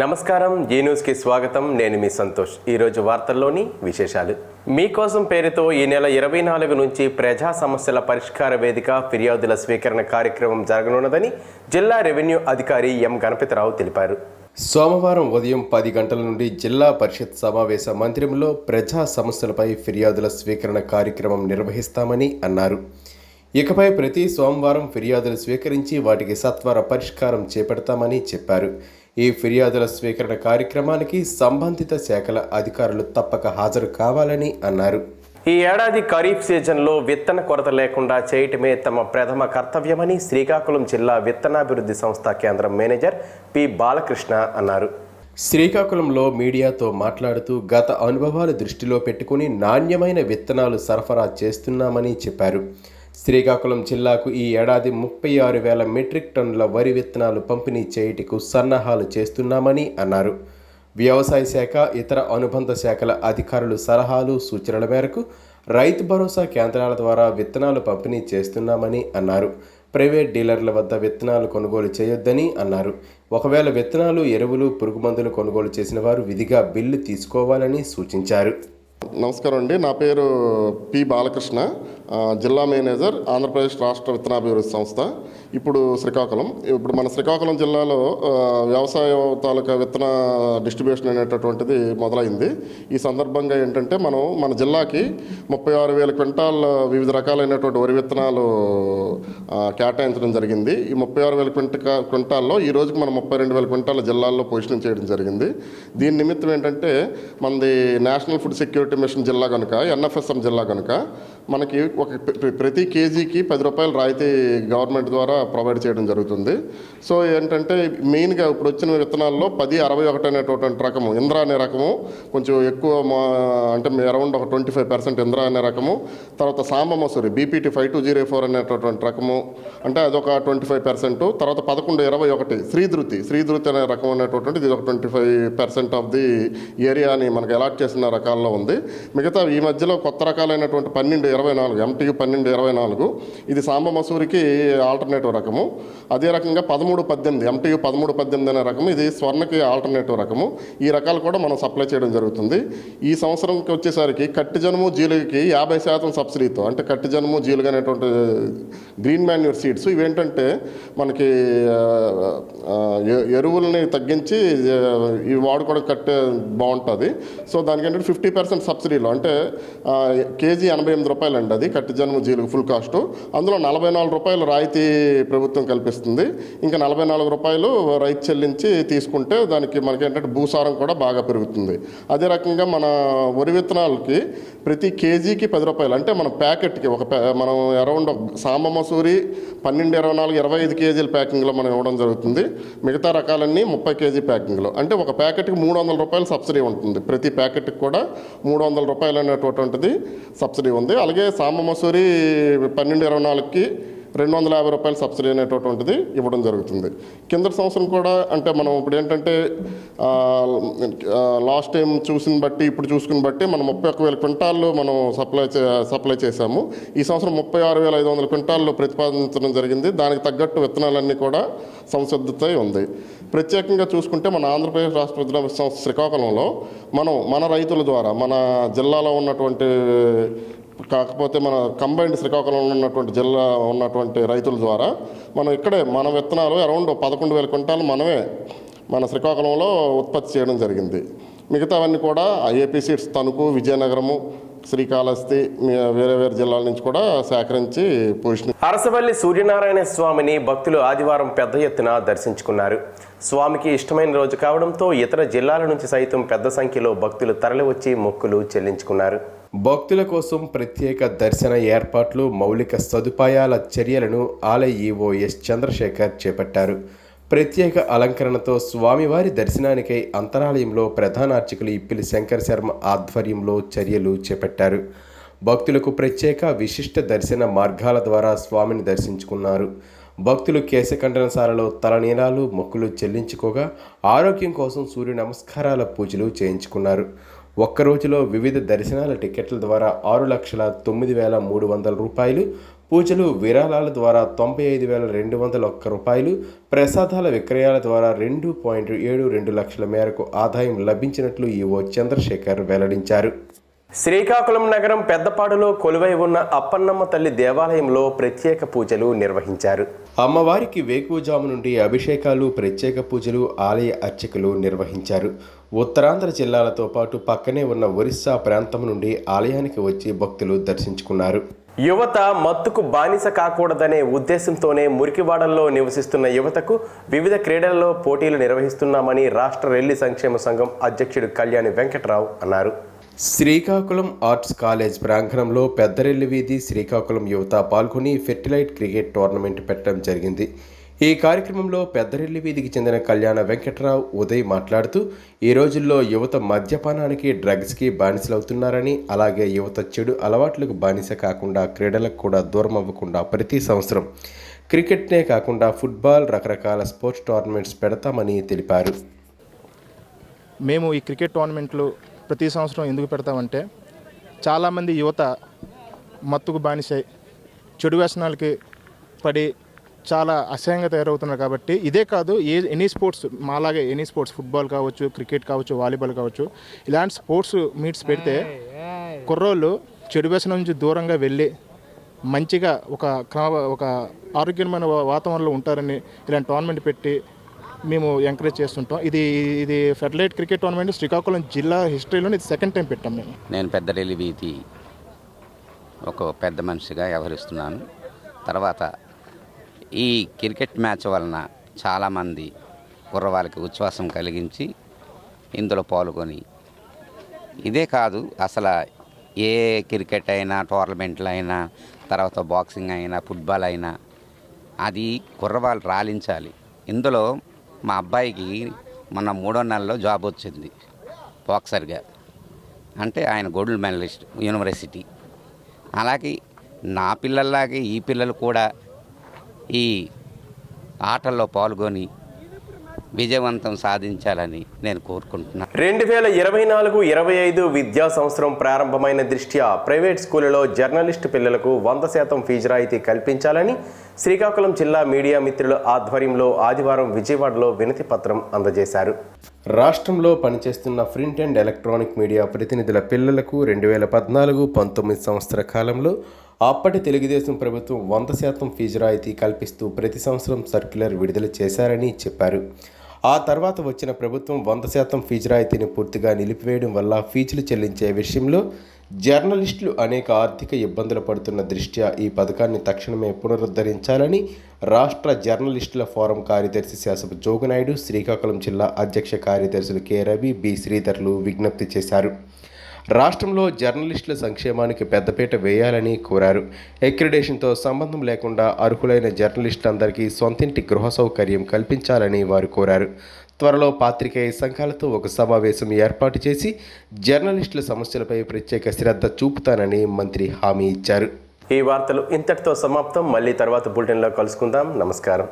నమస్కారం, ఈ న్యూస్కి స్వాగతం. నేను మీ సంతోష్. ఈరోజు వార్తల్లోని విశేషాలు. మీకోసం పేరుతో ఈ నెల 24 నుంచి ప్రజా సమస్యల పరిష్కార వేదిక ఫిర్యాదుల స్వీకరణ కార్యక్రమం జరగనున్నదని జిల్లా రెవెన్యూ అధికారి ఎం గణపతిరావు తెలిపారు. సోమవారం ఉదయం 10 గంటల నుండి జిల్లా పరిషత్ సమావేశ మందిరంలో ప్రజా సమస్యలపై ఫిర్యాదుల స్వీకరణ కార్యక్రమం నిర్వహిస్తామని అన్నారు. ఇకపై ప్రతి సోమవారం ఫిర్యాదులు స్వీకరించి వాటికి సత్వర పరిష్కారం చేపడతామని చెప్పారు. ఈ ఫిర్యాదుల స్వీకరణ కార్యక్రమానికి సంబంధిత శాఖల అధికారులు తప్పక హాజరు కావాలని అన్నారు. ఈ ఏడాది ఖరీఫ్ సీజన్లో విత్తన కొరత లేకుండా చేయటమే తమ ప్రథమ కర్తవ్యమని శ్రీకాకుళం జిల్లా విత్తనాభివృద్ధి సంస్థ కేంద్రం మేనేజర్ పి బాలకృష్ణ అన్నారు. శ్రీకాకుళంలో మీడియాతో మాట్లాడుతూ గత అనుభవాలు దృష్టిలో పెట్టుకుని నాణ్యమైన విత్తనాలు సరఫరా చేస్తున్నామని చెప్పారు. శ్రీకాకుళం జిల్లాకు ఈ ఏడాది 36,000 మెట్రిక్ టన్నుల వరి విత్తనాలు పంపిణీ చేయుటకు సన్నాహాలు చేస్తున్నామని అన్నారు. వ్యవసాయ శాఖ, ఇతర అనుబంధ శాఖల అధికారులు సలహాలు, సూచనల మేరకు రైతు భరోసా కేంద్రాల ద్వారా విత్తనాలు పంపిణీ చేస్తున్నామని అన్నారు. ప్రైవేట్ డీలర్ల వద్ద విత్తనాలు కొనుగోలు చేయొద్దని అన్నారు. ఒకవేళ విత్తనాలు, ఎరువులు, పురుగుమందులు కొనుగోలు చేసిన వారు విధిగా బిల్లు తీసుకోవాలని సూచించారు. నమస్కారం అండి. నా పేరు పి బాలకృష్ణ, జిల్లా మేనేజర్, ఆంధ్రప్రదేశ్ రాష్ట్ర విత్తనాభివృద్ధి సంస్థ. ఇప్పుడు మన శ్రీకాకుళం జిల్లాలో వ్యవసాయ తాలూకా విత్తన డిస్ట్రిబ్యూషన్ అనేటటువంటిది మొదలైంది. ఈ సందర్భంగా ఏంటంటే మన జిల్లాకి 36,000 క్వింటాల్ వివిధ రకాలైనటువంటి వరి విత్తనాలు కేటాయించడం జరిగింది. ఈ 36,000 క్వింటాల్లో ఈ రోజుకి మనం 32,000 క్వింటాల జిల్లాల్లో పొజిషన్ చేయడం జరిగింది. దీని నిమిత్తం ఏంటంటే మనది నేషనల్ ఫుడ్ సెక్యూరిటీ మిషన్ జిల్లా కనుక, ఎన్ఎఫ్ఎస్ఎం జిల్లా కనుక మనకి ప్రతి కేజీకి 10 రూపాయలు రాయితీ గవర్నమెంట్ ద్వారా ప్రొవైడ్ చేయడం జరుగుతుంది. సో ఏంటంటే మెయిన్గా ఇప్పుడు వచ్చిన విత్తనాల్లో 1061 అనేటటువంటి రకము, ఇంద్ర అనే రకము కొంచెం ఎక్కువ, అంటే అరౌండ్ ఒక 25% ఇంద్ర అనే రకము. తర్వాత సాంబ మసూరి బీపీటీ 5204 అనేటటువంటి రకము, అంటే అదొక 25%. తర్వాత 1121 శ్రీధృతి అనే రకం అనేటటువంటిది ఇది ఒక 25% ఆఫ్ ది ఏరియాని మనకు అలాట్ చేసిన రకాల్లో ఉంది. మిగతా ఈ మధ్యలో కొత్త రకాలైనటువంటి 1224 MTU 1224 ఇది సాంబ మసూరికి ఆల్టర్నేటివ్ రకము. అదే రకంగా 1318 MTU 1318 అనే రకము, ఇది స్వర్ణకి ఆల్టర్నేటివ్ రకము. ఈ రకాలు కూడా మనం సప్లై చేయడం జరుగుతుంది. ఈ సంవత్సరంకి వచ్చేసరికి కట్టి జనుము, జీలుగకి 50% సబ్సిడీతో, అంటే కట్టి జనుము, జీలుగ అనేటువంటి గ్రీన్ మాన్యూర్ సీడ్స్ ఇవేంటంటే మనకి ఎరువుల్ని తగ్గించి ఇవి వాడుకోవడం కట్టే బాగుంటుంది. సో దానికంటే 50% సబ్సిడీలో, అంటే కేజీ 88 రూపాయలు అండి అది కట్టి జనుము, జీలుగు ఫుల్ కాస్ట్. అందులో 44 రూపాయలు రాయితీ ప్రభుత్వం కల్పిస్తుంది. ఇంకా 44 రూపాయలు రైతు చెల్లించి తీసుకుంటే దానికి మనకేంటంటే భూసారం కూడా బాగా పెరుగుతుంది. అదే రకంగా మన వరి విత్తనాలకి ప్రతి కేజీకి 10 రూపాయలు, అంటే మన ప్యాకెట్కి మనం అరౌండ్ సాంబ మసూరి 1224 25 కేజీల ప్యాకింగ్లో మనం ఇవ్వడం జరుగుతుంది. మిగతా రకాలన్నీ 30 కేజీ ప్యాకింగ్లో, అంటే ఒక ప్యాకెట్కి 300 రూపాయలు సబ్సిడీ ఉంటుంది. ప్రతి ప్యాకెట్కి కూడా 300 రూపాయలు అనేటటువంటిది సబ్సిడీ ఉంది. అలాగే సాంబ మసూరి 1224కి 250 రూపాయలు సబ్సిడీ అనేటటువంటిది ఇవ్వడం జరుగుతుంది. కింద సంవత్సరం కూడా, అంటే మనం ఇప్పుడు ఏంటంటే లాస్ట్ టైం చూసిన బట్టి ఇప్పుడు చూసుకుని బట్టి మనం 31,000 క్వింటాళ్ళు మనం సప్లై చేశాము. ఈ సంవత్సరం 36,500 క్వింటాళ్ళు ప్రతిపాదించడం జరిగింది. దానికి తగ్గట్టు విత్తనాలన్నీ కూడా సంసిద్ధత ఉంది. ప్రత్యేకంగా చూసుకుంటే మన ఆంధ్రప్రదేశ్ రాష్ట్ర విత్తనాభివృద్ధి సంస్థ శ్రీకాకుళంలో మన రైతుల ద్వారా, మన జిల్లాలో ఉన్నటువంటి, కాకపోతే మన కంబైన్డ్ శ్రీకాకుళంలో ఉన్నటువంటి జిల్లా ఉన్నటువంటి రైతుల ద్వారా మనం ఇక్కడే మన విత్తనాలు అరౌండ్ 11,000 క్వింటాలు మన శ్రీకాకుళంలో ఉత్పత్తి చేయడం జరిగింది. మిగతావన్నీ కూడా ఏపీ సీడ్స్ తణుకు, విజయనగరము, శ్రీకాళహస్తి, వేరే జిల్లాల నుంచి కూడా సేకరించి పొజిషన్. అరసవల్లి సూర్యనారాయణ స్వామిని భక్తులు ఆదివారం పెద్ద ఎత్తున దర్శించుకున్నారు. స్వామికి ఇష్టమైన రోజు కావడంతో ఇతర జిల్లాల నుంచి సైతం పెద్ద సంఖ్యలో భక్తులు తరలివచ్చి మొక్కులు చెల్లించుకున్నారు. భక్తుల కోసం ప్రత్యేక దర్శన ఏర్పాట్లు, మౌలిక సదుపాయాల చర్యలను ఆలయ ఈవో ఎస్ చంద్రశేఖర్ చేపట్టారు. ప్రత్యేక అలంకరణతో స్వామివారి దర్శనానికై అంతరాలయంలో ప్రధాన అర్చకులు ఇప్పిలి శంకర్ శర్మ ఆధ్వర్యంలో చర్యలు చేపట్టారు. భక్తులకు ప్రత్యేక విశిష్ట దర్శన మార్గాల ద్వారా స్వామిని దర్శించుకున్నారు. భక్తులు కేశఖండనశాలలో తలనీలాలు, మొక్కులు చెల్లించుకోగా ఆరోగ్యం కోసం సూర్య నమస్కారాల పూజలు చేయించుకున్నారు. ఒక్క రోజులో వివిధ దర్శనాల టికెట్ల ద్వారా 6,09,300 రూపాయలు పూజలు విరాళాల ద్వారా 95,201 రూపాయలు, ప్రసాదాల విక్రయాల ద్వారా 2.72 లక్షల మేరకు ఆదాయం లభించినట్లు ఈవో చంద్రశేఖర్ వెల్లడించారు. శ్రీకాకుళం నగరం పెద్దపాడులో కొలువై ఉన్న అప్పన్నమ్మ తల్లి దేవాలయంలో ప్రత్యేక పూజలు నిర్వహించారు. అమ్మవారికి వేకువజాము నుండి అభిషేకాలు, ప్రత్యేక పూజలు, ఆలయ అర్చకులు నిర్వహించారు. ఉత్తరాంధ్ర జిల్లాలతో పాటు పక్కనే ఉన్న ఒరిస్సా ప్రాంతం నుండి ఆలయానికి వచ్చి భక్తులు దర్శించుకున్నారు. యువత మత్తుకు బానిస కాకూడదనే ఉద్దేశంతోనే మురికివాడల్లో నివసిస్తున్న యువతకు వివిధ క్రీడలలో పోటీలు నిర్వహిస్తున్నామని రాష్ట్ర రెల్లి సంక్షేమ సంఘం అధ్యక్షుడు కళ్యాణి వెంకట్రావు అన్నారు. శ్రీకాకుళం ఆర్ట్స్ కాలేజ్ ప్రాంగణంలో పెద్దరెల్లి వీధి శ్రీకాకుళం యువత పాల్గొని ఫెర్టిలైట్ క్రికెట్ టోర్నమెంట్ పెట్టడం జరిగింది. ఈ కార్యక్రమంలో పెద్దరెల్లి వీధికి చెందిన కళ్యాణ వెంకట్రావు ఉదయ్ మాట్లాడుతూ ఈ రోజుల్లో యువత మద్యపానానికి, డ్రగ్స్కి బానిసలవుతున్నారని, అలాగే యువత చెడు అలవాట్లకు బానిస కాకుండా క్రీడలకు కూడా దూరం అవ్వకుండా ప్రతి సంవత్సరం క్రికెట్నే కాకుండా ఫుట్బాల్, రకరకాల స్పోర్ట్స్ టోర్నమెంట్స్ పెడతామని తెలిపారు. మేము ఈ క్రికెట్ టోర్నమెంట్లు ప్రతి సంవత్సరం ఎందుకు పెడతామంటే చాలామంది యువత మత్తుకు బానిసై చెడు వ్యసనాలకి పడి చాలా అసహ్యంగా తయారవుతున్నారు. కాబట్టి ఇదే కాదు, ఎనీ స్పోర్ట్స్ మాలాగే ఎనీ స్పోర్ట్స్, ఫుట్బాల్ కావచ్చు, క్రికెట్ కావచ్చు, వాలీబాల్ కావచ్చు, ఇలాంటి స్పోర్ట్స్ మీట్స్ పెడితే కుర్రోళ్ళు చెడు వ్యసనం నుంచి దూరంగా వెళ్ళి మంచిగా ఒక ఆరోగ్యమైన వాతావరణంలో ఉంటారని ఇలాంటి టోర్నమెంట్ పెట్టి మేము ఎంకరేజ్ చేస్తుంటాం. ఇది ఫెర్టిలైట్ క్రికెట్ టోర్నమెంట్ శ్రీకాకుళం జిల్లా హిస్టరీలోనే ఇది సెకండ్ టైం పెట్టాం మేము. నేను పెద్దరెల్లి వీధి ఒక పెద్ద మనిషిగా వ్యవహరిస్తున్నాను. తర్వాత ఈ క్రికెట్ మ్యాచ్ వలన చాలామంది కుర్రవాళ్ళకి ఉచ్ఛ్వాసం కలిగించి ఇందులో పాల్గొని, ఇదే కాదు అసలు ఏ క్రికెట్ అయినా, టోర్నమెంట్లు అయినా, తర్వాత బాక్సింగ్ అయినా, ఫుట్బాల్ అయినా అది కుర్రవాళ్ళు రాలించాలి. ఇందులో మా అబ్బాయికి మొన్న 3వ నెలలో జాబ్ వచ్చింది బాక్సర్గా. అంటే ఆయన గోల్డ్ మెడలిస్ట్ యూనివర్సిటీ. అలాగే నా పిల్లల్లాగే ఈ పిల్లలు కూడా ఈ ఆటల్లో పాల్గొని విజయవంతం సాధించాలని నేను కోరుకుంటున్నాను. 2024-25 విద్యా సంవత్సరం ప్రారంభమైన దృష్ట్యా ప్రైవేట్ స్కూళ్లలో జర్నలిస్టు పిల్లలకు 100% ఫీజు రాయితీ కల్పించాలని శ్రీకాకుళం జిల్లా మీడియా మిత్రుల ఆధ్వర్యంలో ఆదివారం విజయవాడలో వినతి పత్రం అందజేశారు. రాష్ట్రంలో పనిచేస్తున్న ప్రింట్ అండ్ ఎలక్ట్రానిక్ మీడియా ప్రతినిధుల పిల్లలకు 2014-19 సంవత్సర కాలంలో అప్పటి తెలుగుదేశం ప్రభుత్వం 100% ఫీజు రాయితీ కల్పిస్తూ ప్రతి సంవత్సరం సర్క్యులర్ విడుదల చేశారని చెప్పారు. ఆ తర్వాత వచ్చిన ప్రభుత్వం 100% ఫీజు రాయితీని పూర్తిగా నిలిపివేయడం వల్ల ఫీజులు చెల్లించే విషయంలో జర్నలిస్టులు అనేక ఆర్థిక ఇబ్బందులు పడుతున్న దృష్ట్యా ఈ పథకాన్ని తక్షణమే పునరుద్ధరించాలని రాష్ట్ర జర్నలిస్టుల ఫోరం కార్యదర్శి శాసపు జోగునాయుడు, శ్రీకాకుళం జిల్లా అధ్యక్ష కార్యదర్శులు కె రవి, బి శ్రీధర్లు విజ్ఞప్తి చేశారు. రాష్ట్రంలో జర్నలిస్టుల సంక్షేమానికి పెద్దపీట వేయాలని కోరారు. అక్రిడేషన్తో సంబంధం లేకుండా అర్హులైన జర్నలిస్టులందరికీ సొంతింటి గృహ సౌకర్యం కల్పించాలని వారు కోరారు. త్వరలో పాత్రికేయ సంఘాలతో ఒక సమావేశం ఏర్పాటు చేసి జర్నలిస్టుల సమస్యలపై ప్రత్యేక శ్రద్ధ చూపుతానని మంత్రి హామీ ఇచ్చారు. ఈ వార్తలు ఇంతటితో సమాప్తం. మళ్ళీ తర్వాత బులెటిన్లో కలుసుకుందాం. నమస్కారం.